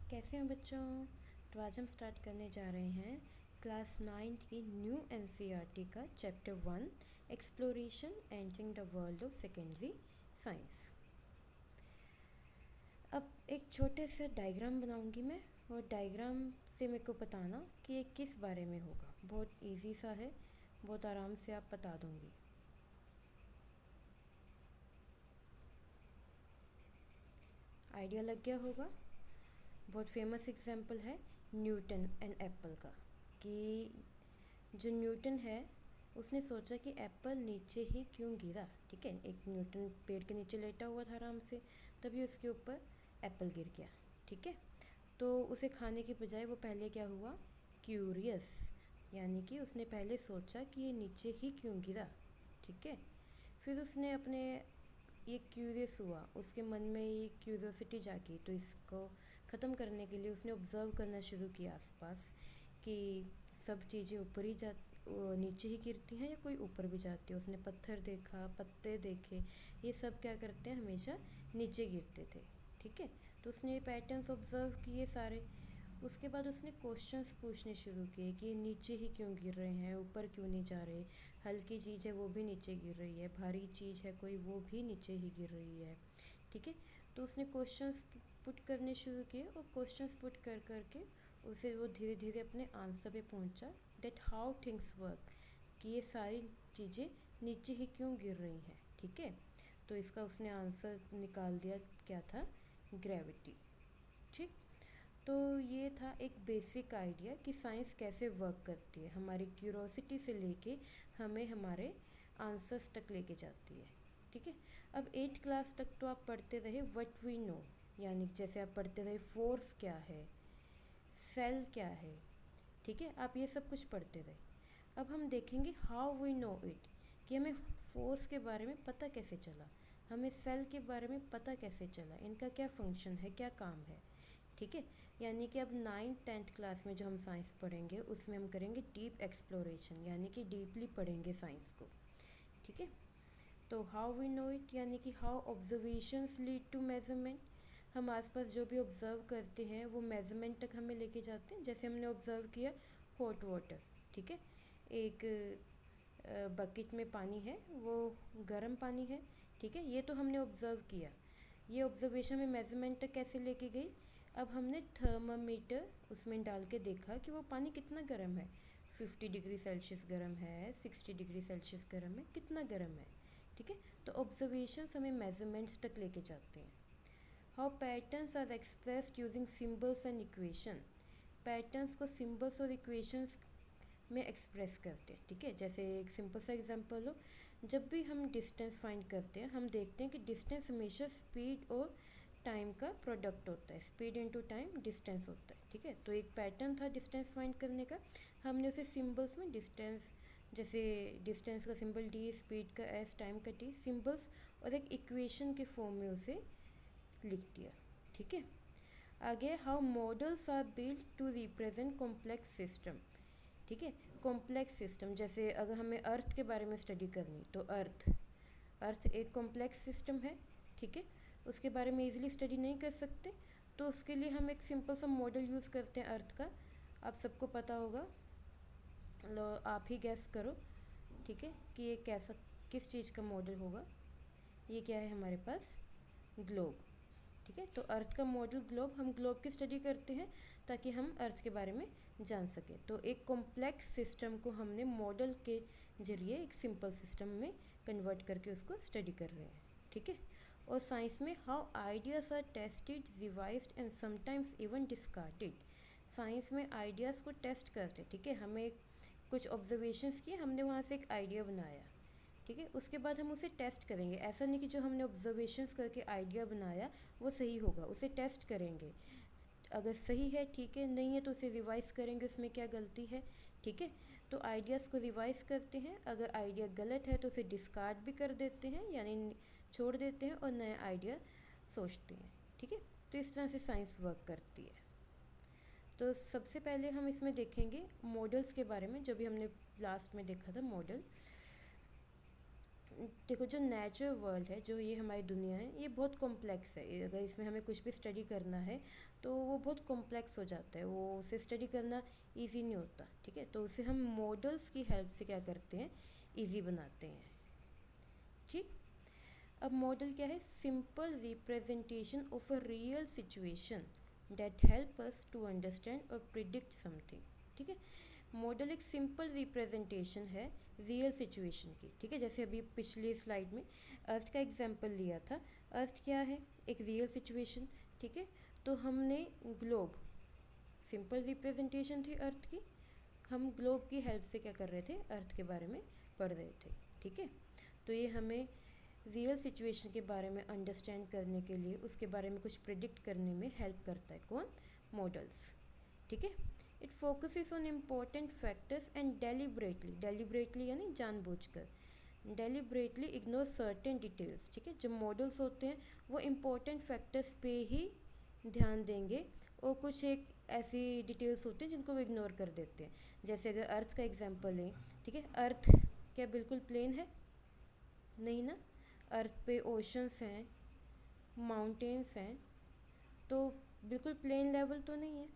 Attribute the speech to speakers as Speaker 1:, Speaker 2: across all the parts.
Speaker 1: कैसे हैं बच्चों। तो आज हम स्टार्ट करने जा रहे हैं क्लास 9 की न्यू एनसीईआरटी का chapter 1 exploration entering the world of secondary science. अब एक छोटे से डायग्राम बनाऊंगी मैं, और डायग्राम से मेरे को बताना कि ये किस बारे में होगा। बहुत इजी सा है, बहुत आराम से आप बता दूंगी। आइडिया लग गया होगा। बहुत फेमस एग्जाम्पल है न्यूटन एंड एप्पल का, कि जो न्यूटन है उसने सोचा कि एप्पल नीचे ही क्यों गिरा। ठीक है, एक न्यूटन पेड़ के नीचे लेटा हुआ था आराम से, तभी उसके ऊपर एप्पल गिर गया। ठीक है, तो उसे खाने के बजाय वो पहले क्या हुआ, क्यूरियस, यानी कि उसने पहले सोचा कि ये नीचे ही क्यों गिरा। ठीक है, फिर उसने अपने ये क्यूरियस हुआ, उसके मन में ये क्यूरियोसिटी जागी, तो इसको ख़त्म करने के लिए उसने ऑब्ज़र्व करना शुरू किया आसपास कि सब चीज़ें ऊपर ही जा नीचे ही गिरती हैं या कोई ऊपर भी जाती है। उसने पत्थर देखा, पत्ते देखे, ये सब क्या करते हैं, हमेशा नीचे गिरते थे। ठीक है, तो उसने ये पैटर्न्स ऑब्ज़र्व किए सारे। उसके बाद उसने क्वेश्चंस पूछने शुरू किए कि नीचे ही क्यों गिर रहे हैं, ऊपर क्यों नहीं जा रहे। हल्की चीज़ है वो भी नीचे गिर रही है, भारी चीज़ है कोई वो भी नीचे ही गिर रही है। ठीक है, तो उसने क्वेश्चंस पुट करने शुरू किए, और क्वेश्चंस पुट कर करके उसे वो धीरे धीरे अपने आंसर पे पहुंचा, दैट हाउ थिंग्स वर्क, कि ये सारी चीज़ें नीचे ही क्यों गिर रही हैं। ठीक है, तो इसका उसने आंसर निकाल दिया, क्या था, ग्रेविटी। ठीक, तो ये था एक बेसिक आइडिया कि साइंस कैसे वर्क करती है, हमारी क्यूरोसिटी से लेके हमें हमारे आंसर्स तक लेके जाती है। ठीक है, अब 8th क्लास तक तो आप पढ़ते रहे व्हाट वी नो, यानी जैसे आप पढ़ते रहे फोर्स क्या है, सेल क्या है। ठीक है, आप ये सब कुछ पढ़ते रहे। अब हम देखेंगे हाउ वी नो इट, कि हमें फोर्स के बारे में पता कैसे चला, हमें सेल के बारे में पता कैसे चला, इनका क्या फंक्शन है, क्या काम है। ठीक है, यानी कि अब 9th-10th क्लास में जो हम साइंस पढ़ेंगे उसमें हम करेंगे डीप एक्सप्लोरेशन, यानी कि डीपली पढ़ेंगे साइंस को। ठीक है, तो हाउ वी नो इट, यानी कि how observations lead to measurement, हम आसपास जो भी ऑब्ज़र्व करते हैं वो मेजरमेंट तक हमें लेके जाते हैं। जैसे हमने ऑब्ज़र्व किया हॉट वाटर। ठीक है, एक बकेट में पानी है, वो गर्म पानी है। ठीक है, ये तो हमने ऑब्ज़र्व किया, ये ऑब्ज़र्वेशन में मेजरमेंट तक कैसे लेके गई। अब हमने थर्मामीटर उसमें डाल के देखा कि वो पानी कितना गर्म है, 50 डिग्री सेल्सियस गर्म है, 60 डिग्री सेल्सियस गर्म है, कितना गर्म है। ठीक है, तो ऑब्जर्वेशंस हमें मेजरमेंट्स तक लेके जाते हैं। How patterns are expressed using symbols and equation, patterns को सिम्बल्स और इक्वेशंस में एक्सप्रेस करते हैं। ठीक है, जैसे एक सिंपल सा एग्जांपल हो, जब भी हम डिस्टेंस फाइंड करते हैं हम देखते हैं कि डिस्टेंस हमेशा स्पीड और टाइम का प्रोडक्ट होता है, स्पीड इनटू टाइम डिस्टेंस होता है। ठीक है, तो एक पैटर्न था डिस्टेंस फाइंड करने का, हमने उसे सिंबल्स में डिस्टेंस, जैसे डिस्टेंस का सिंबल डी, स्पीड का एस, टाइम का टी, सिंबल्स और एक इक्वेशन के फॉर्म में उसे लिख दिया। ठीक है, आगे how models are built to represent complex system. ठीक है, कॉम्प्लेक्स सिस्टम, जैसे अगर हमें अर्थ के बारे में स्टडी करनी तो अर्थ अर्थ एक कॉम्प्लेक्स सिस्टम है। ठीक है, उसके बारे में इजीली स्टडी नहीं कर सकते, तो उसके लिए हम एक सिंपल सा मॉडल यूज़ करते हैं अर्थ का। आप सबको पता होगा, लो आप ही गैस करो। ठीक है, कि ये कैसा, किस चीज़ का मॉडल होगा। ये क्या है हमारे पास, ग्लोब। ठीक है, तो अर्थ का मॉडल ग्लोब, हम ग्लोब की स्टडी करते हैं ताकि हम अर्थ के बारे में जान सकें। तो एक कॉम्प्लेक्स सिस्टम को हमने मॉडल के जरिए एक सिंपल सिस्टम में कन्वर्ट करके उसको स्टडी कर रहे हैं। ठीक है, और साइंस में how ideas are tested, revised and sometimes even discarded, science में आइडियाज़ को टेस्ट करते हैं। ठीक है, हमें कुछ ऑब्जर्वेशंस किए, हमने वहाँ से एक आइडिया बनाया। ठीक है, उसके बाद हम उसे टेस्ट करेंगे, ऐसा नहीं कि जो हमने ऑब्जर्वेशंस करके आइडिया बनाया वो सही होगा, उसे टेस्ट करेंगे। अगर सही है ठीक है, नहीं है तो उसे रिवाइज़ करेंगे उसमें क्या गलती है। ठीक है, तो आइडियाज़ को रिवाइज़ करते हैं, अगर आइडिया गलत है तो उसे डिस्कार्ड भी कर देते हैं, यानी छोड़ देते हैं और नया आइडिया सोचते हैं। ठीक है, तो इस तरह से साइंस वर्क करती है। तो सबसे पहले हम इसमें देखेंगे मॉडल्स के बारे में, जो भी हमने लास्ट में देखा था मॉडल। देखो, जो नेचुरल वर्ल्ड है, जो ये हमारी दुनिया है, ये बहुत कॉम्प्लेक्स है। अगर इसमें हमें कुछ भी स्टडी करना है तो वो बहुत कॉम्प्लेक्स हो जाता है, वो उसे स्टडी करना इजी नहीं होता। ठीक है, तो उसे हम मॉडल्स की हेल्प से क्या करते हैं, इजी बनाते हैं। ठीक। अब मॉडल क्या है, simple representation of a real situation that help us to understand और प्रिडिक्ट समथिंग। ठीक है, मॉडल एक सिंपल रिप्रेजेंटेशन है रियल सिचुएशन की। ठीक है, जैसे अभी पिछली स्लाइड में अर्थ का एग्जांपल लिया था। अर्थ क्या है, एक रियल सिचुएशन। ठीक है, तो हमने ग्लोब, सिंपल रिप्रेजेंटेशन थी अर्थ की, हम ग्लोब की हेल्प से क्या कर रहे थे, अर्थ के बारे में पढ़ रहे थे। ठीक है, तो ये हमें रियल सिचुएशन के बारे में अंडरस्टैंड करने के लिए, उसके बारे में कुछ प्रिडिक्ट करने में हेल्प करता है। कौन, मॉडल्स। ठीक है, it focuses on important factors and deliberately यानी जानबूझकर, डेलिबरेटली इग्नोर सर्टेन डिटेल्स। ठीक है, जो मॉडल्स होते हैं वो इम्पोर्टेंट फैक्टर्स पे ही ध्यान देंगे, और कुछ एक ऐसी डिटेल्स होती हैं जिनको वो इग्नोर कर देते हैं। जैसे अगर अर्थ का एग्जांपल लें, ठीक है, अर्थ क्या बिल्कुल प्लेन है, नहीं ना। अर्थ पे ओशंस हैं, माउंटेन्स हैं, तो बिल्कुल प्लेन लेवल तो नहीं है।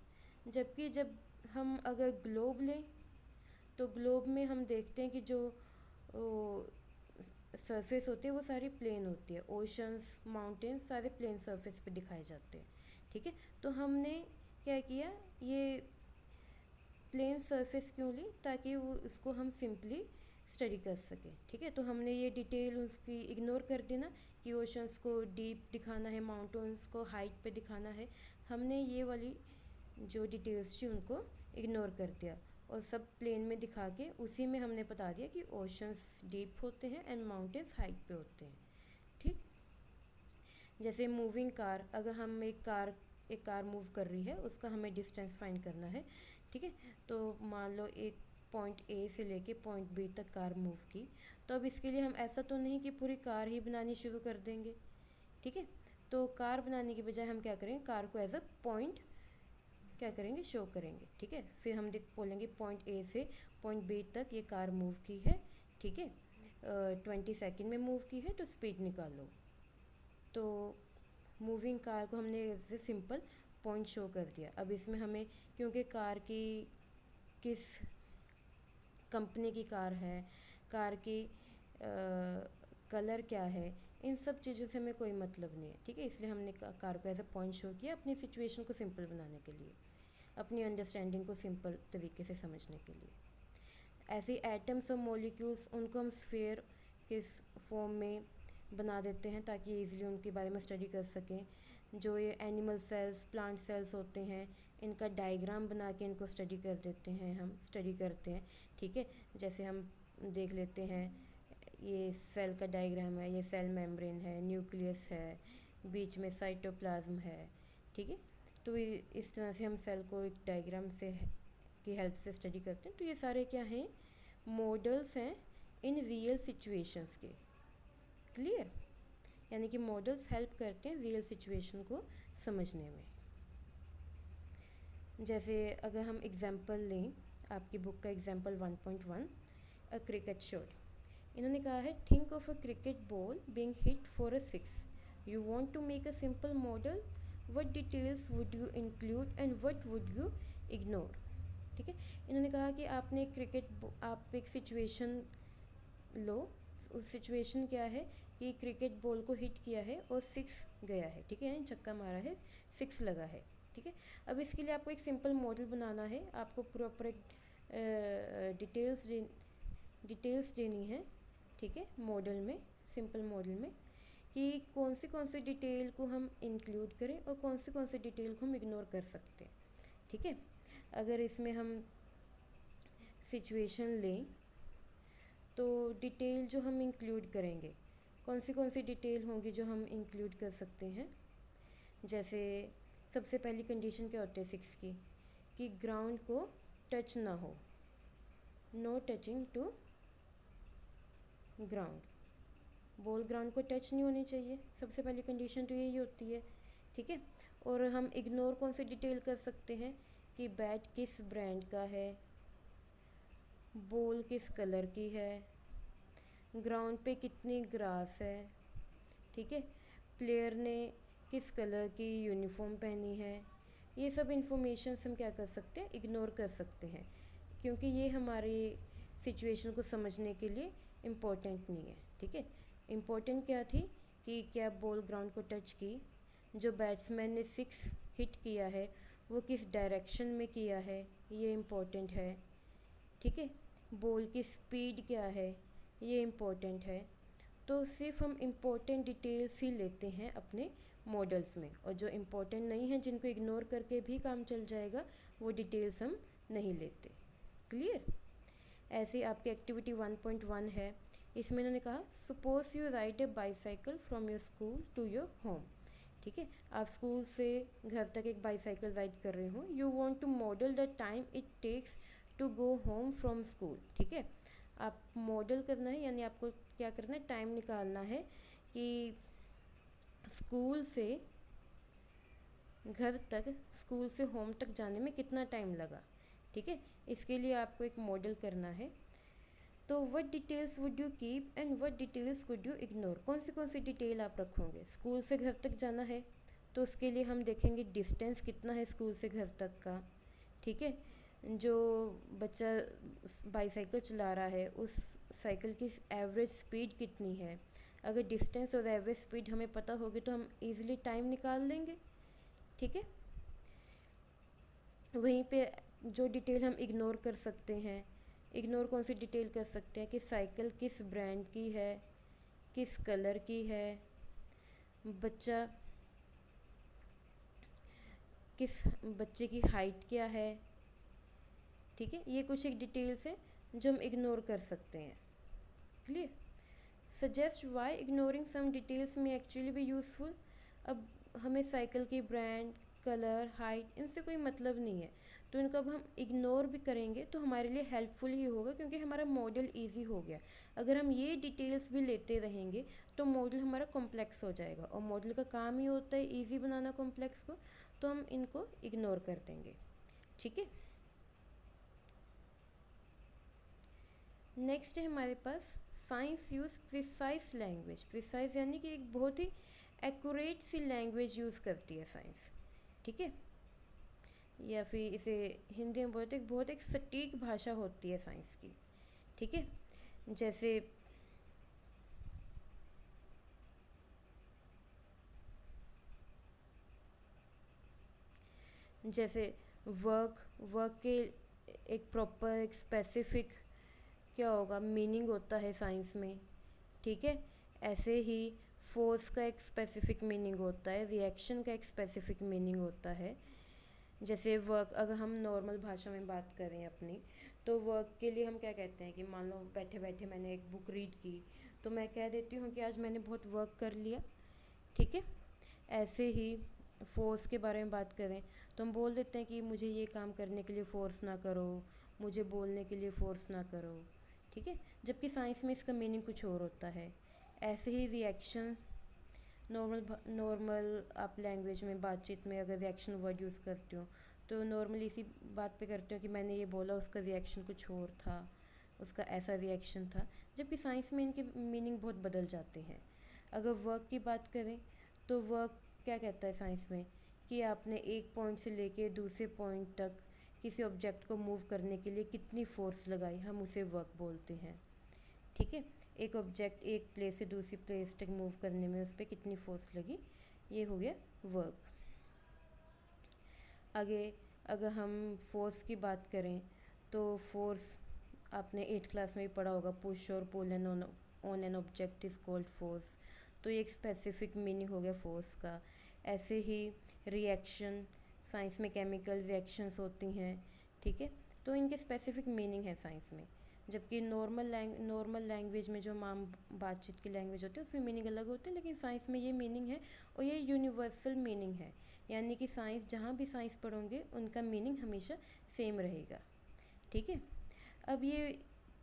Speaker 1: जबकि जब हम अगर ग्लोब लें तो ग्लोब में हम देखते हैं कि जो सरफेस होती है वो सारी प्लेन होती है, ओशंस, माउंटेन्स सारे प्लेन सरफेस पे दिखाए जाते हैं। ठीक है, तो हमने क्या किया, ये प्लेन सरफेस क्यों ली, ताकि वो इसको हम सिंपली स्टडी कर सकें। ठीक है, तो हमने ये डिटेल उसकी इग्नोर कर दी ना, कि ओशंस को डीप दिखाना है, माउंटेन्स को हाइट पे दिखाना है, हमने ये वाली जो डिटेल्स थी उनको इग्नोर कर दिया, और सब प्लेन में दिखा के उसी में हमने बता दिया कि ओशंस डीप होते हैं एंड माउंटेन्स हाइट पे होते हैं। ठीक। जैसे मूविंग कार, अगर हम एक कार मूव कर रही है, उसका हमें डिस्टेंस फाइंड करना है। ठीक है, तो मान लो एक पॉइंट ए से लेके पॉइंट बी तक कार मूव की, तो अब इसके लिए हम ऐसा तो नहीं कि पूरी कार ही बनानी शुरू कर देंगे। ठीक है, तो कार बनाने की बजाय हम क्या करेंगे, कार को एज अ पॉइंट क्या करेंगे, शो करेंगे। ठीक है, फिर हम बोलेंगे पॉइंट ए से पॉइंट बी तक ये कार मूव की है। ठीक है, 20 सेकेंड में मूव की है, तो स्पीड निकालो। तो मूविंग कार को हमने ऐसे सिंपल पॉइंट शो कर दिया। अब इसमें हमें, क्योंकि कार की किस कंपनी की कार है, कार की कलर क्या है, इन सब चीज़ों से हमें कोई मतलब नहीं है। ठीक है, इसलिए हमने कार को एज अ पॉइंट शो किया अपनी सिचुएशन को सिंपल बनाने के लिए, अपनी अंडरस्टैंडिंग को सिंपल तरीके से समझने के लिए। ऐसे एटम्स और मॉलिक्यूल्स, उनको हम स्फीयर के फॉर्म में बना देते हैं ताकि ईज़िली उनके बारे में स्टडी कर सकें। जो ये एनिमल सेल्स, प्लांट सेल्स होते हैं, इनका डायग्राम बना के इनको स्टडी कर देते हैं, हम स्टडी करते हैं। ठीक है, जैसे हम देख लेते हैं, ये सेल का डायग्राम है, ये सेल मेम्ब्रेन है, न्यूक्लियस है, बीच में साइटोप्लाज्म है। ठीक है, तो इस तरह से हम सेल को एक डायग्राम से की हेल्प से स्टडी करते हैं। तो ये सारे क्या हैं, मॉडल्स हैं इन रियल सिचुएशंस के। क्लियर, यानी कि मॉडल्स हेल्प करते हैं रियल सिचुएशन को समझने में। जैसे अगर हम एग्जांपल लें, आपकी बुक का एग्जांपल 1.1, अ क्रिकेट शॉट। इन्होंने कहा है, think of a cricket ball being hit for a 6। You want to make a simple model, what details would you include and what would you ignore. ठीक है, इन्होंने कहा कि आपने आप एक सिचुएशन लो, उस सिचुएशन क्या है कि क्रिकेट बॉल को हिट किया है और 6 गया है। ठीक है, यानी छक्का मारा है, 6 लगा है। ठीक है, अब इसके लिए आपको एक सिंपल मॉडल बनाना है, आपको प्रॉपर एक डिटेल्स देनी है। ठीक है, मॉडल में, सिंपल मॉडल में, कि कौन सी डिटेल को हम इंक्लूड करें और कौन सी डिटेल को हम इग्नोर कर सकते हैं। ठीक है, अगर इसमें हम सिचुएशन लें तो डिटेल जो हम इंक्लूड करेंगे, कौन सी डिटेल होंगी जो हम इंक्लूड कर सकते हैं। जैसे सबसे पहली कंडीशन क्या होती है 6 की, कि ग्राउंड को टच ना हो, no touching to ground, ball ground को टच नहीं होनी चाहिए, सबसे पहली कंडीशन तो यही होती है। ठीक है, और हम इग्नोर कौन सी डिटेल कर सकते हैं, कि बैट किस ब्रांड का है, बॉल किस कलर की है, ग्राउंड पे कितनी ग्रास है, ठीक है, प्लेयर ने किस कलर की यूनिफॉर्म पहनी है। ये सब इंफॉर्मेशन हम क्या कर सकते हैं, इग्नोर कर सकते हैं, क्योंकि ये हमारी सिचुएशन को समझने के लिए इम्पोर्टेंट नहीं है, ठीक है। इम्पोर्टेंट क्या थी कि क्या बॉल ग्राउंड को टच की, जो बैट्समैन ने सिक्स हिट किया है वो किस डायरेक्शन में किया है, ये इम्पोर्टेंट है, ठीक है। बॉल की स्पीड क्या है, ये इम्पोर्टेंट है। तो सिर्फ हम इम्पोर्टेंट डिटेल्स ही लेते हैं अपने मॉडल्स में, और जो इम्पोर्टेंट नहीं है, जिनको इग्नोर करके भी काम चल जाएगा, वो डिटेल्स हम नहीं लेते। क्लियर। ऐसे ही आपकी एक्टिविटी 1.1 है, इसमें इन्होंने कहा suppose you ride a bicycle from your school to your home, ठीक है। आप स्कूल से घर तक एक बाईसाइकिल राइड कर रहे हो, you want to model the time it takes to go home from school, ठीक है। आप मॉडल करना है, यानी आपको क्या करना है, टाइम निकालना है कि स्कूल से घर तक, स्कूल से होम तक जाने में कितना टाइम लगा, ठीक है। इसके लिए आपको एक मॉडल करना है। तो what details would you keep and what details would you ignore, कौन सी डिटेल आप रखोगे। स्कूल से घर तक जाना है तो उसके लिए हम देखेंगे डिस्टेंस कितना है स्कूल से घर तक का, ठीक है। जो बच्चा बाईसाइकिल चला रहा है उस साइकिल की एवरेज स्पीड कितनी है। अगर डिस्टेंस और एवरेज स्पीड हमें पता होगी तो हम इजीली टाइम निकाल लेंगे, ठीक है। वहीं पे जो डिटेल हम इग्नोर कर सकते हैं, इग्नोर कौन सी डिटेल कर सकते हैं कि साइकिल किस ब्रांड की है, किस कलर की है, बच्चा किस बच्चे की हाइट क्या है, ठीक है। ये कुछ एक डिटेल्स हैं जो हम इग्नोर कर सकते हैं। Clear. Suggest why ignoring some details में एक्चुअली भी यूज़फुल। अब हमें साइकिल की ब्रांड, कलर, हाइट, इनसे कोई मतलब नहीं है, तो इनको अब हम इग्नोर भी करेंगे तो हमारे लिए हेल्पफुल ही होगा, क्योंकि हमारा मॉडल इजी हो गया। अगर हम ये डिटेल्स भी लेते रहेंगे तो मॉडल हमारा कॉम्प्लेक्स हो जाएगा, और मॉडल का काम ही होता है ईजी बनाना कॉम्प्लेक्स को, तो हम इनको इग्नोर कर देंगे, ठीक है। नेक्स्ट है हमारे पास science use precise language. Precise यानी कि एक बहुत ही एक्यूरेट सी लैंग्वेज यूज़ करती है साइंस, ठीक है। या फिर इसे हिंदी में बोलते हैं बहुत एक सटीक भाषा होती है साइंस की, ठीक है। जैसे जैसे वर्क, वर्क के एक प्रॉपर एक स्पेसिफिक क्या होगा, मीनिंग होता है साइंस में, ठीक है। ऐसे ही फोर्स का एक स्पेसिफिक मीनिंग होता है, रिएक्शन का एक स्पेसिफिक मीनिंग होता है। जैसे वर्क, अगर हम नॉर्मल भाषा में बात करें अपनी, तो वर्क के लिए हम क्या कहते हैं कि मान लो बैठे बैठे मैंने एक बुक रीड की, तो मैं कह देती हूँ कि आज मैंने बहुत वर्क कर लिया, ठीक है। ऐसे ही फोर्स के बारे में बात करें तो हम बोल देते हैं कि मुझे ये काम करने के लिए फ़ोर्स ना करो, मुझे बोलने के लिए फ़ोर्स ना करो, ठीक है। जबकि साइंस में इसका मीनिंग कुछ और होता है। ऐसे ही रिएक्शन, नॉर्मल आप लैंग्वेज में बातचीत में अगर रिएक्शन वर्ड यूज़ करते हो तो नॉर्मली इसी बात पे करते हो कि मैंने ये बोला, उसका रिएक्शन कुछ और था, उसका ऐसा रिएक्शन था। जबकि साइंस में इनके मीनिंग बहुत बदल जाते हैं। अगर वर्क की बात करें तो वर्क क्या कहता है साइंस में कि आपने एक पॉइंट से लेके दूसरे पॉइंट तक किसी ऑब्जेक्ट को मूव करने के लिए कितनी फोर्स लगाई, हम उसे वर्क बोलते हैं, ठीक है। एक ऑब्जेक्ट एक प्लेस से दूसरी प्लेस तक मूव करने में उस पर कितनी फोर्स लगी, ये हो गया वर्क। आगे अगर हम फोर्स की बात करें तो फोर्स आपने 8th क्लास में भी पढ़ा होगा, पुश और pull an on an object is called force. तो ये एक स्पेसिफिक मीनिंग हो गया फोर्स का। ऐसे ही रिएक्शन, साइंस में केमिकल रिएक्शंस होती हैं, ठीक है। तो इनके स्पेसिफिक मीनिंग है साइंस में। जबकि नॉर्मल लैंग्वेज में जो हम बातचीत की लैंग्वेज होती है उसमें मीनिंग अलग होते हैं, लेकिन साइंस में ये मीनिंग है और ये यूनिवर्सल मीनिंग है। यानी कि साइंस, जहाँ भी साइंस पढ़ोगे उनका मीनिंग हमेशा सेम रहेगा, ठीक है। अब ये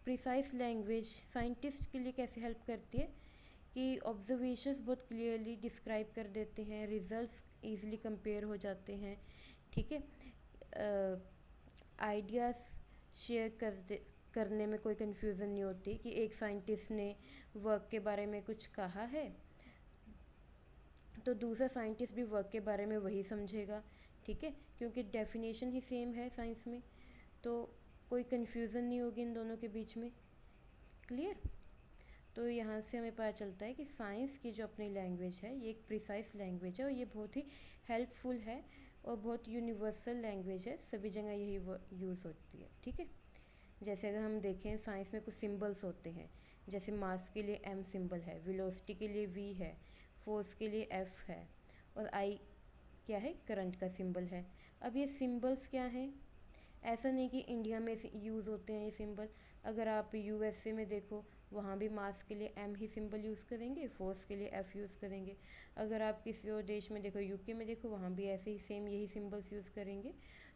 Speaker 1: प्रिसाइज लैंग्वेज साइंटिस्ट के लिए कैसे हेल्प करती है कि ऑब्जर्वेशंस बहुत क्लियरली डिस्क्राइब कर देते हैं, रिजल्ट्स ईजिली कंपेयर हो जाते हैं, ठीक है। आइडियाज़ शेयर करने में कोई कन्फ्यूज़न नहीं होती कि एक साइंटिस्ट ने वर्क के बारे में कुछ कहा है तो दूसरा साइंटिस्ट भी वर्क के बारे में वही समझेगा, ठीक है, क्योंकि डेफिनेशन ही सेम है साइंस में, तो कोई कन्फ्यूज़न नहीं होगी इन दोनों के बीच में। क्लियर? तो यहाँ से हमें पता चलता है कि साइंस की जो अपनी लैंग्वेज है ये एक प्रिसाइज लैंग्वेज है और ये बहुत ही हेल्पफुल है और बहुत यूनिवर्सल लैंग्वेज है, सभी जगह यही यूज़ होती है, ठीक है। जैसे अगर हम देखें साइंस में कुछ सिंबल्स होते हैं, जैसे मास के लिए m सिंबल है, वेलोसिटी के लिए v है, फोर्स के लिए F है और I क्या है, करंट का सिंबल है। अब ये सिंबल्स क्या हैं? ऐसा नहीं कि इंडिया में यूज़ होते हैं ये सिंबल, अगर आप USA में देखो वहाँ भी मास के लिए m ही सिंबल यूज़ करेंगे, फोर्स के लिए F यूज़ करेंगे। अगर आप किसी और देश में देखो, UK में देखो, वहाँ भी ऐसे ही सेम यही सिंबल्स यूज़ करेंगे।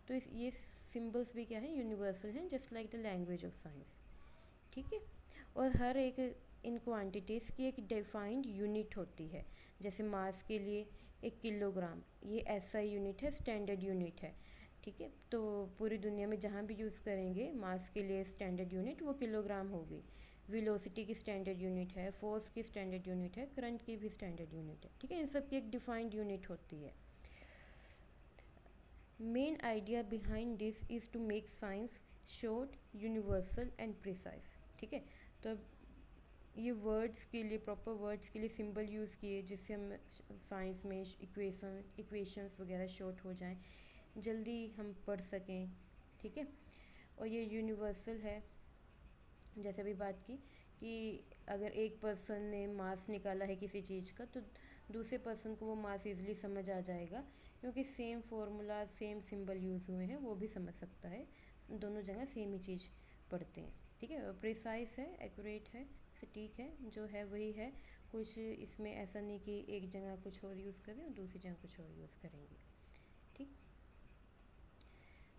Speaker 1: तो ये सिंबल्स भी क्या है, यूनिवर्सल हैं, just like the language of science, ठीक है। और हर एक इन क्वांटिटीज़ की एक डिफाइंड यूनिट होती है, जैसे मास के लिए 1 किलोग्राम, ये SI यूनिट है, स्टैंडर्ड यूनिट है, ठीक है। तो पूरी दुनिया में जहाँ भी यूज़ करेंगे मास के लिए स्टैंडर्ड यूनिट वो किलोग्राम होगी। वेलोसिटी की स्टैंडर्ड यूनिट है, फोर्स की स्टैंडर्ड यूनिट है, करंट की भी स्टैंडर्ड यूनिट है, ठीक है। इन सब की एक डिफाइंड यूनिट होती है। Main idea behind this is to make science short, universal and precise, ठीक है। तो अब ये वर्ड्स के लिए, प्रॉपर वर्ड्स के लिए सिंबल यूज़ किए जिससे हम साइंस में इक्वेशंस वगैरह शॉर्ट हो जाएं, जल्दी हम पढ़ सकें, ठीक है। और ये यूनिवर्सल है, जैसे अभी बात की कि अगर एक पर्सन ने मास निकाला है किसी चीज़ का तो दूसरे पर्सन को वो मास इजीली समझ आ जाएगा, क्योंकि same formula same symbol use हुए हैं, वो भी समझ सकता है, दोनों जगह सेम ही चीज़ पढ़ते हैं, ठीक है। प्रिसाइज है, एक्यूरेट है, सटीक है, जो है वही है, कुछ इसमें ऐसा नहीं कि एक जगह कुछ और यूज़ करें और दूसरी जगह कुछ और यूज़ करेंगे, ठीक।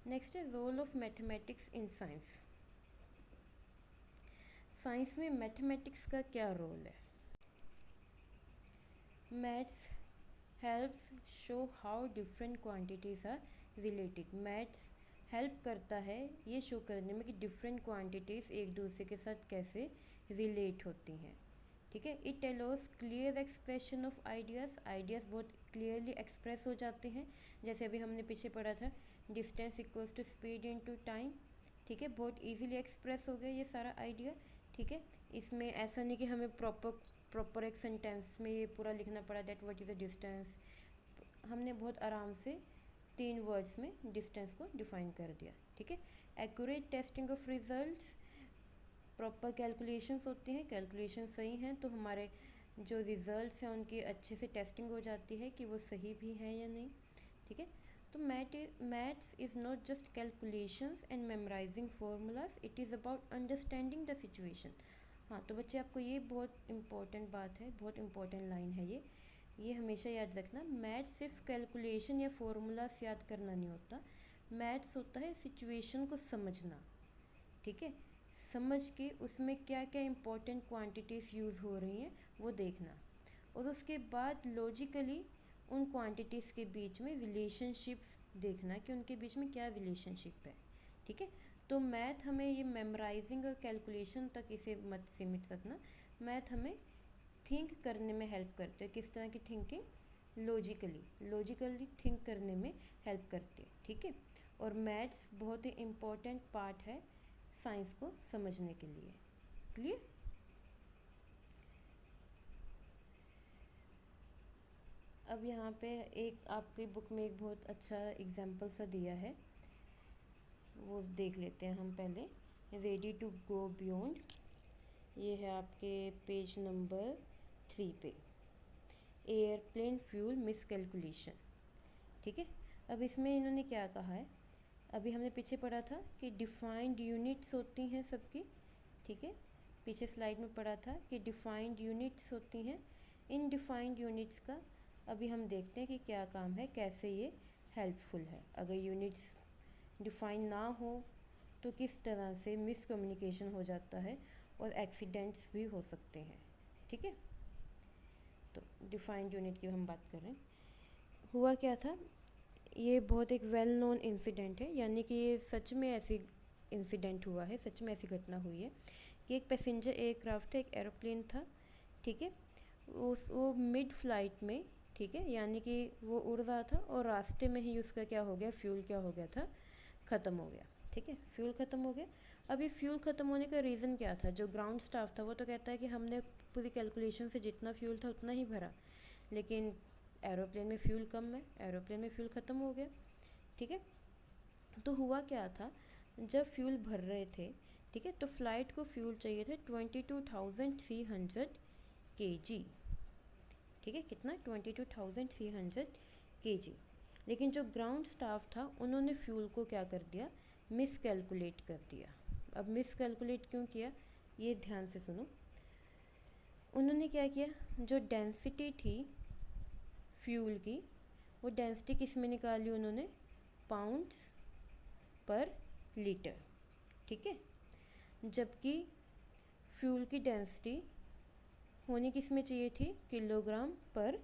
Speaker 1: नेक्स्ट है role of mathematics in science. Science में मैथमेटिक्स का क्या रोल है? Maths helps show how different quantities are related. Maths help करता है ये शो करने में कि डिफरेंट क्वांटिटीज़ एक दूसरे के साथ कैसे रिलेट होती हैं, ठीक है। It allows clear expression of ideas, ideas बहुत क्लियरली एक्सप्रेस हो जाते हैं, जैसे अभी हमने पीछे पढ़ा था distance equals to speed into time, ठीक है, बहुत इजीली एक्सप्रेस हो गया ये सारा आइडिया, ठीक है। इसमें ऐसा नहीं कि हमें प्रॉपर एक सेंटेंस में ये पूरा लिखना पड़ा that what is a distance, हमने बहुत आराम से 3 वर्ड्स में डिस्टेंस को डिफाइन कर दिया, ठीक है। Accurate testing of results, proper calculations होती हैं, कैलकुलेशन सही हैं तो हमारे जो रिज़ल्ट्स हैं उनकी अच्छे से टेस्टिंग हो जाती है कि वो सही भी हैं या नहीं, ठीक है। तो maths is not just calculations and memorising formulas, it is about understanding the situation. हाँ, तो बच्चे आपको ये बहुत इंपॉर्टेंट बात है, बहुत इंपॉर्टेंट लाइन है ये हमेशा याद रखना। मैथ्स सिर्फ कैलकुलेशन या फार्मूलाज याद करना नहीं होता, मैथ्स होता है सिचुएशन को समझना, ठीक है, समझ के उसमें क्या क्या इंपॉर्टेंट क्वांटिटीज़ यूज़ हो रही हैं वो देखना, और उसके बाद लॉजिकली उन क्वांटिटीज़ के बीच में रिलेशनशिप्स देखना कि उनके बीच में क्या रिलेशनशिप है, ठीक है। तो मैथ हमें ये मेमोराइजिंग और कैलकुलेशन तक इसे मत सीमित रखना, मैथ हमें थिंक करने में हेल्प करते हैं, किस तरह की थिंकिंग, लॉजिकली थिंक करने में हेल्प करती है, ठीक है। और मैथ्स बहुत ही इम्पोर्टेंट पार्ट है साइंस को समझने के लिए। क्लियर? अब यहाँ पे एक आपकी बुक में एक बहुत अच्छा एग्जाम्पल सा दिया है, वो देख लेते हैं हम पहले। रेडी टू गो बियॉन्ड, ये है आपके पेज नंबर 3 पे, एयरप्लेन फ्यूल मिस कैलकुलेशन, ठीक है। अब इसमें इन्होंने क्या कहा है, अभी हमने पीछे पढ़ा था कि डिफाइंड यूनिट्स होती हैं सबकी, ठीक है, पीछे स्लाइड में पढ़ा था कि डिफाइंड यूनिट्स होती हैं। इन डिफाइंड यूनिट्स का अभी हम देखते हैं कि क्या काम है, कैसे ये हेल्पफुल है। अगर यूनिट्स डिफाइन ना हो तो किस तरह से मिसकम्युनिकेशन हो जाता है और एक्सीडेंट्स भी हो सकते हैं, ठीक है। तो डिफाइंड यूनिट की हम बात कर रहे हैं। हुआ क्या था, ये बहुत एक वेल नोन इंसिडेंट है, यानी कि ये सच में ऐसी इंसिडेंट हुआ है, सच में ऐसी घटना हुई है कि एक पैसेंजर एयरक्राफ्ट था, एक एरोप्लेन था, ठीक है। वो मिड फ्लाइट में, ठीक है, यानी कि वो उड़ रहा था और रास्ते में ही उसका क्या हो गया, फ्यूल क्या हो गया था, ख़त्म हो गया, ठीक है, फ्यूल ख़त्म हो गया। अब ये फ्यूल ख़त्म होने का रीज़न क्या था? जो ग्राउंड स्टाफ था वो तो कहता है कि हमने पूरी कैलकुलेशन से जितना फ्यूल था उतना ही भरा, लेकिन एरोप्लेन में फ्यूल कम है, एरोप्लेन में फ्यूल ख़त्म हो गया, ठीक है। तो हुआ क्या था, जब फ्यूल भर रहे थे, ठीक है, तो फ़्लाइट को फ्यूल चाहिए थे 22,300 kg, ठीक है, कितना, 22,300 kg। लेकिन जो ग्राउंड स्टाफ था उन्होंने फ्यूल को क्या कर दिया, मिस कैलकुलेट कर दिया। अब मिस कैलकुलेट क्यों किया, ये ध्यान से सुनो। उन्होंने क्या किया, जो डेंसिटी थी फ्यूल की, वो डेंसिटी किस में निकाली उन्होंने, पाउंड्स पर लीटर, ठीक है, जबकि फ्यूल की डेंसिटी होनी किस में चाहिए थी, किलोग्राम पर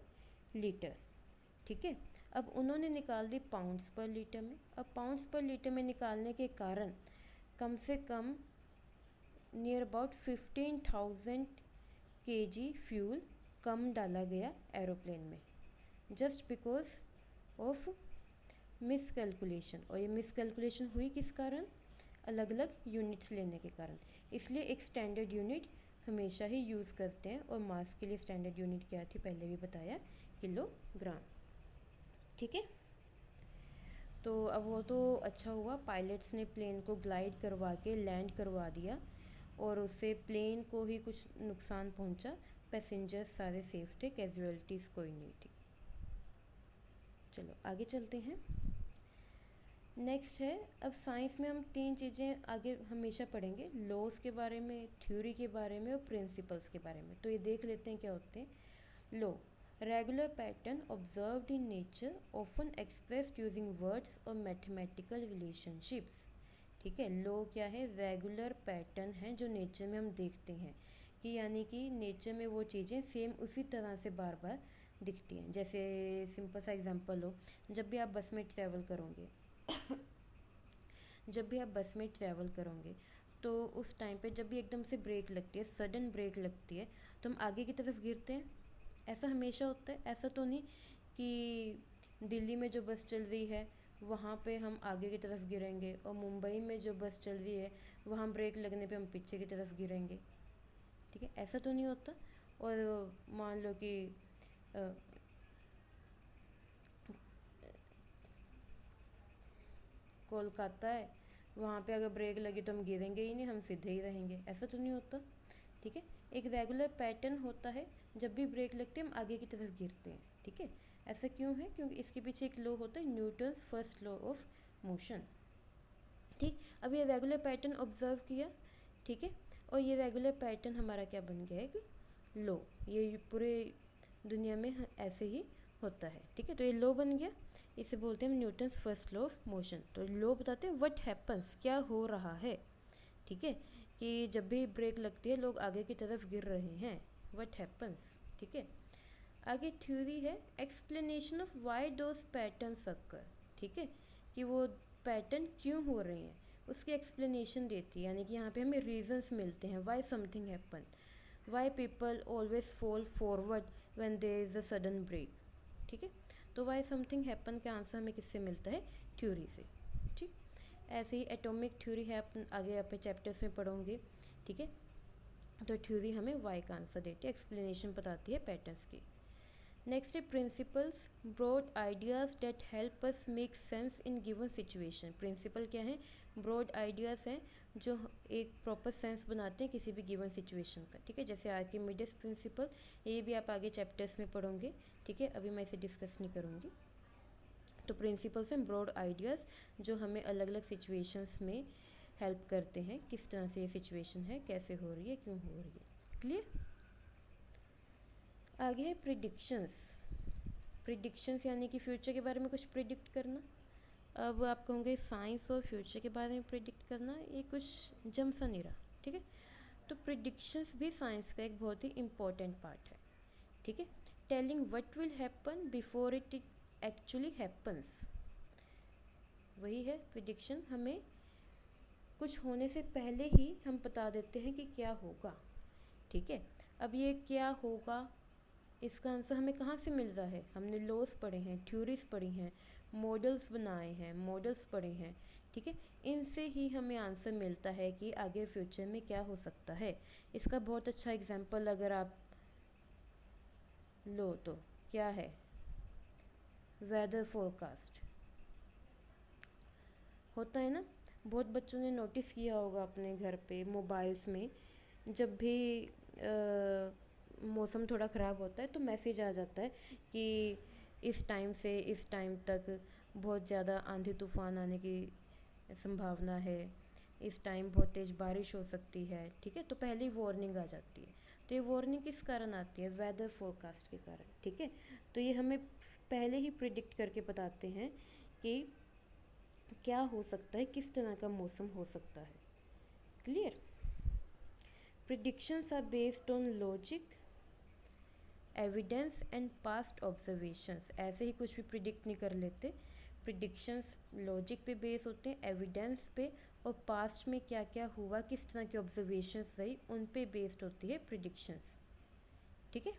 Speaker 1: लीटर, ठीक है। अब उन्होंने निकाल दी पाउंड्स पर लीटर में। अब पाउंड्स पर लीटर में निकालने के कारण कम से कम नियर अबाउट 15,000 kg फ्यूल कम डाला गया एरोप्लेन में, just because of miscalculation. और ये मिस कैलकुलेशन हुई किस कारण, अलग अलग यूनिट्स लेने के कारण। इसलिए एक स्टैंडर्ड यूनिट हमेशा ही यूज़ करते हैं, और मास के लिए स्टैंडर्ड यूनिट क्या थी पहले भी बताया, किलोग्राम, ठीक है। तो अब वो तो अच्छा हुआ, पायलट्स ने प्लेन को ग्लाइड करवा के लैंड करवा दिया और उससे प्लेन को ही कुछ नुकसान पहुंचा, पैसेंजर्स सारे सेफ थे, कैजुअलिटीज़ कोई नहीं थी। चलो आगे चलते हैं। नेक्स्ट है, अब साइंस में हम तीन चीज़ें आगे हमेशा पढ़ेंगे, लॉज के बारे में, थ्योरी के बारे में और प्रिंसिपल्स के बारे में। तो ये देख लेते हैं क्या होते हैं। Law, regular pattern observed in nature often expressed using words और मैथमेटिकल रिलेशनशिप्स, ठीक है। लॉ क्या है, रेगुलर पैटर्न है जो नेचर में हम देखते हैं, कि यानी कि नेचर में वो चीज़ें सेम उसी तरह से बार बार दिखती हैं। जैसे सिंपल सा एग्जांपल हो, जब भी आप बस में ट्रैवल करोगे जब भी आप बस में ट्रैवल करोगे तो उस टाइम पे जब भी एकदम से ब्रेक लगती है, सडन ब्रेक लगती है, तो हम आगे की तरफ गिरते हैं। ऐसा हमेशा होता है, ऐसा तो नहीं कि दिल्ली में जो बस चल रही है वहाँ पे हम आगे की तरफ गिरेंगे और मुंबई में जो बस चल रही है वहाँ ब्रेक लगने पे हम पीछे की तरफ गिरेंगे, ठीक है, ऐसा तो नहीं होता। और मान लो कि अ, कोलकाता है, वहाँ पे अगर ब्रेक लगी तो हम गिरेंगे ही नहीं, हम सीधे ही रहेंगे, ऐसा तो नहीं होता, ठीक है। एक रेगुलर पैटर्न होता है, जब भी ब्रेक लगती है हम आगे की तरफ गिरते हैं, ठीक है। ऐसा क्यों है, क्योंकि इसके पीछे एक लॉ होता है, Newton's first law of motion, ठीक। अब ये रेगुलर पैटर्न ऑब्जर्व किया, ठीक है, और ये रेगुलर पैटर्न हमारा क्या बन गया, एक लॉ, ये पूरे दुनिया में ऐसे ही होता है, ठीक है। तो ये लॉ बन गया, इसे बोलते हैं Newton's first law of motion. तो लॉ बताते हैं व्हाट हैपन्स, क्या हो रहा है, ठीक है, कि जब भी ब्रेक लगती है लोग आगे की तरफ गिर रहे हैं, व्हाट हैपन्स, ठीक है। आगे थ्योरी है, explanation of why those patterns occur, ठीक है, कि वो पैटर्न क्यों हो रहे हैं उसकी एक्सप्लेनेशन देती है, यानी कि यहाँ पे हमें रीजंस मिलते हैं, why something happen, why people always fall forward when there is a sudden brake, ठीक है। तो व्हाई समथिंग हैपन का आंसर हमें किससे मिलता है, थ्योरी से, ठीक। ऐसे ही एटॉमिक थ्योरी है, अपन आगे आप चैप्टर्स में पढ़ोगे, ठीक है। तो थ्योरी हमें वाई का आंसर देती है, एक्सप्लेनेशन बताती है पैटर्न्स की। नेक्स्ट है principles, broad ideas that help us make sense in given situation. Principle क्या है, ब्रॉड आइडियाज़ हैं जो एक प्रॉपर सेंस बनाते हैं किसी भी गिवन सिचुएशन का, ठीक है। जैसे आर्किमिडीज प्रिंसिपल, ये भी आप आगे चैप्टर्स में पढ़ोगे, ठीक है, अभी मैं इसे डिस्कस नहीं करूँगी। तो प्रिंसिपल्स हैं ब्रॉड आइडियाज़ जो हमें अलग अलग सिचुएशंस में हेल्प करते हैं, किस तरह से ये सिचुएशन है, कैसे हो रही है, क्यों हो रही है, क्लियर। आगे है प्रिडिक्शंस। प्रिडिक्शंस यानी कि फ्यूचर के बारे में कुछ प्रिडिक्ट करना। अब आप कहोगे साइंस और फ्यूचर के बारे में प्रिडिक्ट करना, ये कुछ जम सा नहीं रहा, ठीक है। तो प्रिडिक्शंस भी साइंस का एक बहुत ही इम्पोर्टेंट पार्ट है, ठीक है। Telling what will happen before it actually happens, वही है प्रिडिक्शन, हमें कुछ होने से पहले ही हम बता देते हैं कि क्या होगा, ठीक है। अब ये क्या होगा, इसका आंसर हमें कहाँ से मिल रहा है? हमने लॉज पढ़े हैं, थ्योरीज पढ़ी हैं, मॉडल्स बनाए हैं, मॉडल्स पढ़े हैं, ठीक है। इनसे ही हमें आंसर मिलता है कि आगे फ्यूचर में क्या हो सकता है। इसका बहुत अच्छा एग्जांपल अगर आप लो तो क्या है? वेदर फोरकास्ट होता है ना। बहुत बच्चों ने नोटिस किया होगा अपने घर पे मोबाइल्स में, जब भी मौसम थोड़ा ख़राब होता है तो मैसेज आ जाता है कि इस टाइम से इस टाइम तक बहुत ज़्यादा आंधी तूफान आने की संभावना है, इस टाइम बहुत तेज़ बारिश हो सकती है, ठीक है। तो पहले ही वार्निंग आ जाती है। तो ये वार्निंग किस कारण आती है? वेदर फोरकास्ट के कारण, ठीक है। तो ये हमें पहले ही प्रिडिक्ट करके बताते हैं कि क्या हो सकता है, किस तरह का मौसम हो सकता है। Clear? Predictions are based on logic, evidence and past observations. ऐसे ही कुछ भी प्रिडिक्ट नहीं कर लेते। प्रिडिक्शंस लॉजिक पे बेस होते हैं, एविडेंस पे, और पास्ट में क्या क्या हुआ, किस तरह की ऑब्जर्वेशंस रही, उन पे बेस्ड होती है प्रिडिक्शंस, ठीक है।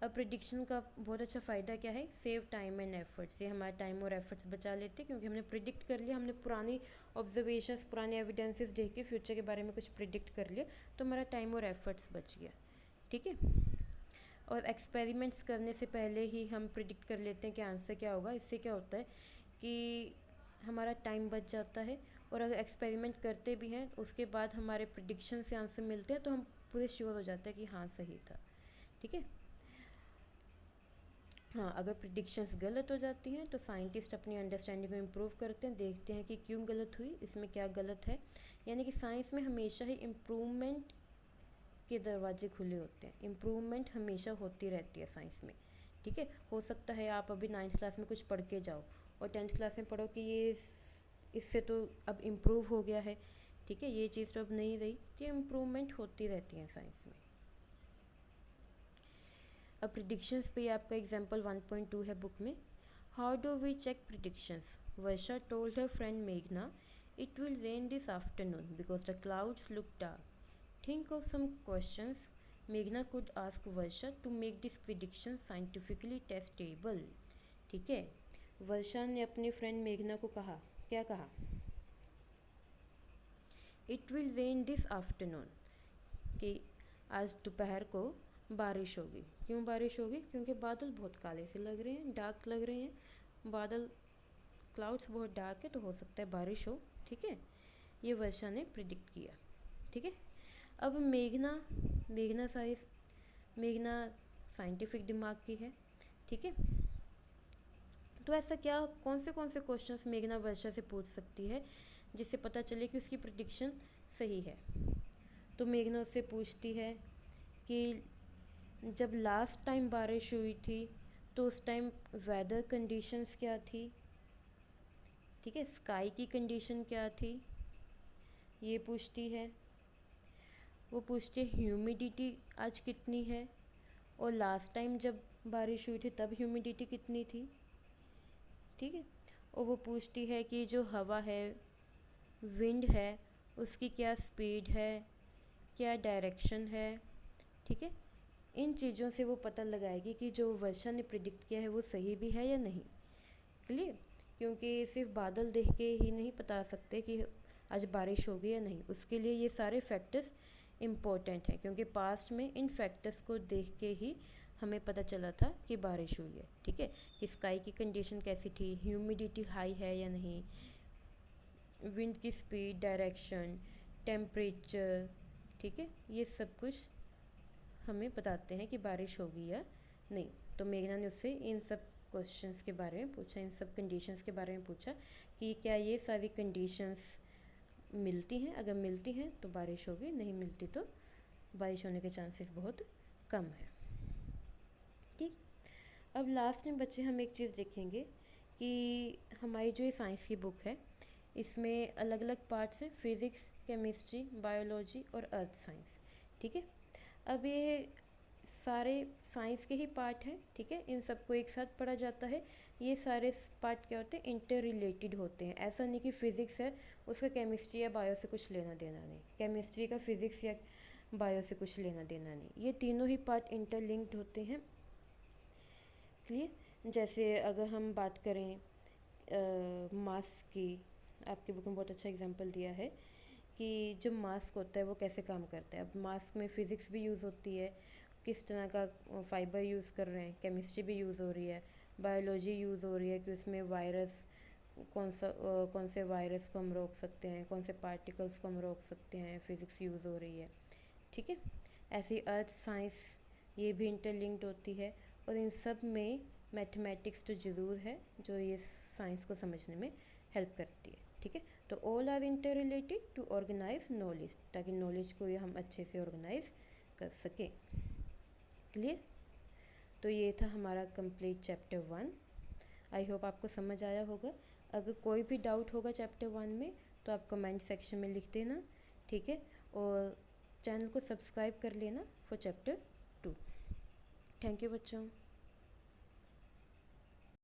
Speaker 1: अब प्रिडिक्शन का बहुत अच्छा फ़ायदा क्या है? Save time and efforts. ये हमारा टाइम और एफर्ट्स बचा लेते हैं, क्योंकि हमने प्रिडिक्ट कर लिया, हमने पुरानी ऑब्जर्वेशंस, पुराने एविडेंसेस देख के फ्यूचर के बारे में कुछ प्रिडिक्ट कर लिया, तो हमारा टाइम और एफर्ट्स बच गया, ठीक है। और एक्सपेरिमेंट्स करने से पहले ही हम प्रिडिक्ट कर लेते हैं कि आंसर क्या होगा। इससे क्या होता है कि हमारा टाइम बच जाता है, और अगर एक्सपेरिमेंट करते भी हैं उसके बाद हमारे प्रिडिक्शन से आंसर मिलते हैं तो हम पूरे श्योर हो जाते हैं कि हाँ सही था, ठीक है। हाँ, अगर प्रिडिक्शंस गलत हो जाती हैं तो साइंटिस्ट अपनी अंडरस्टैंडिंग को इम्प्रूव करते हैं, देखते हैं कि क्यों गलत हुई, इसमें क्या गलत है। यानी कि साइंस में हमेशा ही इम्प्रूवमेंट के दरवाजे खुले होते हैं, इम्प्रूवमेंट हमेशा होती रहती है साइंस में, ठीक है। हो सकता है आप अभी 9th क्लास में कुछ पढ़ के जाओ और 10th क्लास में पढ़ो कि ये इससे तो अब इम्प्रूव हो गया है, ठीक है, ये चीज़ तो अब नहीं रही। ये इम्प्रूवमेंट होती रहती है साइंस में। अब प्रिडिक्शंस पे आपका एग्जांपल 1.2 है बुक में। How do we check predictions? Varsha told her friend मेघना it will rain this afternoon because the clouds look dark. Think of some questions मेघना could ask Varsha to make this prediction scientifically testable, ठीक है। वर्षा ने अपने friend मेघना को कहा, क्या कहा? It will rain this afternoon, कि आज दोपहर को बारिश होगी। क्यों बारिश होगी? क्योंकि बादल बहुत काले से लग रहे हैं, डार्क लग रहे हैं बादल, क्लाउड्स बहुत डार्क है, तो हो सकता है बारिश हो, ठीक है। ये वर्षा ने प्रिडिक्ट किया, ठीक है। अब मेघना साइंटिफिक दिमाग की है, ठीक है। तो ऐसा क्या, कौन से क्वेश्चंस मेघना वर्षा से पूछ सकती है जिससे पता चले कि उसकी प्रिडिक्शन सही है। तो मेघना उससे पूछती है कि जब लास्ट टाइम बारिश हुई थी तो उस टाइम वेदर कंडीशंस क्या थी, ठीक है, स्काई की कंडीशन क्या थी, ये पूछती है। वो पूछती है ह्यूमिडिटी आज कितनी है, और लास्ट टाइम जब बारिश हुई थी तब ह्यूमिडिटी कितनी थी, ठीक है। और वो पूछती है कि जो हवा है, विंड है, उसकी क्या स्पीड है, क्या डायरेक्शन है, ठीक है। इन चीज़ों से वो पता लगाएगी कि जो वर्षा ने प्रिडिक्ट किया है वो सही भी है या नहीं। क्लियर? क्योंकि सिर्फ बादल देख के ही नहीं बता सकते कि आज बारिश होगी या नहीं, उसके लिए ये सारे फैक्टर्स इम्पोर्टेंट हैं, क्योंकि पास्ट में इन फैक्टर्स को देख के ही हमें पता चला था कि बारिश हुई है, ठीक है। कि स्काई की कंडीशन कैसी थी, ह्यूमिडिटी हाई है या नहीं, विंड की स्पीड, डायरेक्शन, टेम्परेचर, ठीक है, ये सब कुछ हमें बताते हैं कि बारिश होगी या नहीं। तो मेघना ने उससे इन सब क्वेश्चंस के बारे में पूछा, इन सब कंडीशंस के बारे में पूछा कि क्या ये सारी कंडीशंस मिलती हैं, अगर मिलती हैं तो बारिश होगी, नहीं मिलती तो बारिश होने के चांसेस बहुत कम है, ठीक। अब लास्ट में बच्चे हम एक चीज़ देखेंगे कि हमारी जो ये साइंस की बुक है इसमें अलग अलग पार्ट्स हैं, फिज़िक्स, केमिस्ट्री, बायोलॉजी और अर्थ साइंस, ठीक है। अब ये सारे साइंस के ही पार्ट हैं, ठीक है, इन सबको एक साथ पढ़ा जाता है। ये सारे पार्ट क्या होते हैं, इंटर रिलेटेड होते हैं। ऐसा नहीं कि फिज़िक्स है उसका केमिस्ट्री या बायो से कुछ लेना देना नहीं, केमिस्ट्री का फिज़िक्स या बायो से कुछ लेना देना नहीं, ये तीनों ही पार्ट इंटरलिंक्ड होते हैं। क्लियर। जैसे अगर हम बात करें मास की, आपकी बुक में बहुत अच्छा एग्जांपल दिया है कि जो मास्क होता है वो कैसे काम करता है। अब मास्क में फ़िज़िक्स भी यूज़ होती है, किस तरह का फाइबर यूज़ कर रहे हैं, केमिस्ट्री भी यूज़ हो रही है, बायोलॉजी यूज़ हो रही है कि उसमें वायरस कौन से वायरस को हम रोक सकते हैं, कौन से पार्टिकल्स को हम रोक सकते हैं, फ़िज़िक्स यूज़ हो रही है, ठीक है। ऐसी अर्थ साइंस ये भी इंटरलिंक्ड होती है, और इन सब में मैथमेटिक्स तो ज़रूर है जो ये साइंस को समझने में हेल्प करती है, ठीक है। तो all are interrelated to organise knowledge, ताकि नॉलेज को ये हम अच्छे से ऑर्गेनाइज कर सकें। क्लियर। तो ये था हमारा कंप्लीट चैप्टर 1। आई होप आपको समझ आया होगा। अगर कोई भी डाउट होगा चैप्टर 1 में तो आप कमेंट सेक्शन में लिख देना, ठीक है। और चैनल को सब्सक्राइब कर लेना फॉर चैप्टर 2। थैंक यू बच्चों।